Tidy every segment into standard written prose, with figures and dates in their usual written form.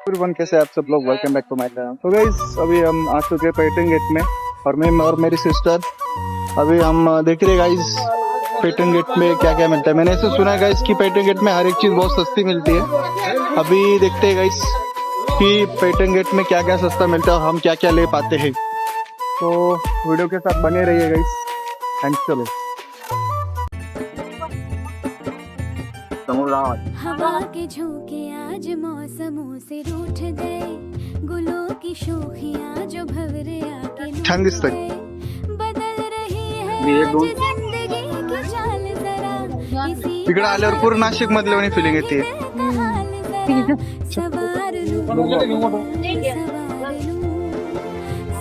Everyone, कैसे आप सब लोग? Welcome back to my channel. तो गाइस, अभी हम आ चुके हैं पेटिंग गेट में और मैं और मेरी सिस्टर अभी हम देख रहे गाइस पेटिंग गेट में क्या क्या मिलता है। मैंने ऐसे सुना है गाइस कि पेटिंग गेट में हर एक चीज बहुत सस्ती मिलती है। अभी देखते हैं गाइस कि पेटिंग गेट में क्या क्या सस्ता मिलता है और हम क्या क्या ले पाते हैं। तो वीडियो के साथ बने रहिए गाइस। एंड चलो हवा के झोंके आज मौसमों से रूठ गए, गुलों की शोखियां जो भंवरे आके छान दिसतंय. बदल रही है आज जिंदगी की चाल जरा इसी इकडे आल्यावर पूर्ण नाशिक मधल्या फिलिंग येते. हाल जरा सवार लूं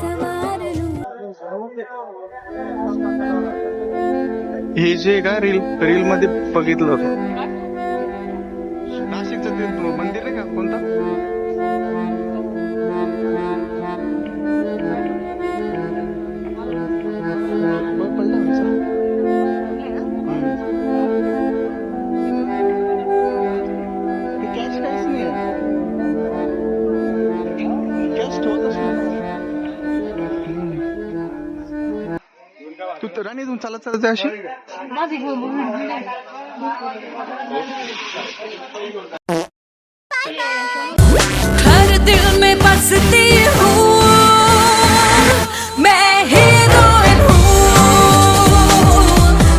सवार लूं हे जे का रील मध्ये बघितलं होतं. नाशिकचं ते मंदिर आहे का कोणतं? पडलं व्हायचं. ते कॅश काहीच नाही आहे. कॅश ठेवतच नाही. तू तर राणी इथून चालत चालत अशी हर दिल में बसती हूँ मैं हीरोइन हूँ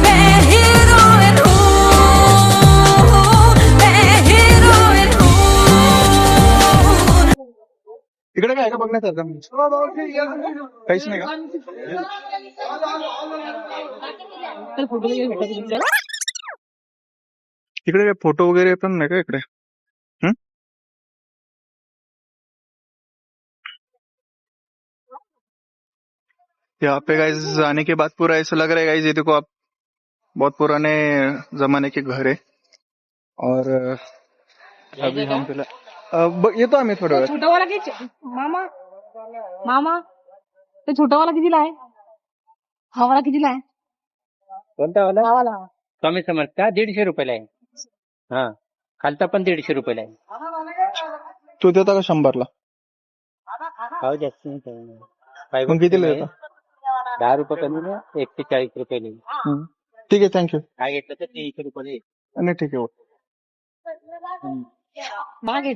मैं हीरोइन हूँ मैं हीरोइन हूँ. इकडे काय आहे का बघण्यासारखं? काहीच नाही का? इकडे काय फोटो वगैरे पण नाही का इकडे? हम्म? यहाँ पे गाइस आने के बाद पूरा ऐसा लग रहा है गाइस, ये देखो आप, बहुत पुराने जमाने के घर है. और अभी हम येतो आम्ही थोड्या वेळात. छोटा वाला मामा मामा ते छोटा वाला कितीला आहे? हा वाला कितीला आहे? कोणता वाला? हा वाला स्वामी समर्थ का 150 रुपयाला आहे. हा खालचा पण 150 रुपयाला आहे. तू देता का 100ला? भाव जास्त नाही काही. मग कितीला देता? 10 रुपये कमी ना, 140 रुपये नाही. ठीक आहे, थँक्यू. काय घेतलं तर 300 रुपये. नाही ठीक आहे. मागे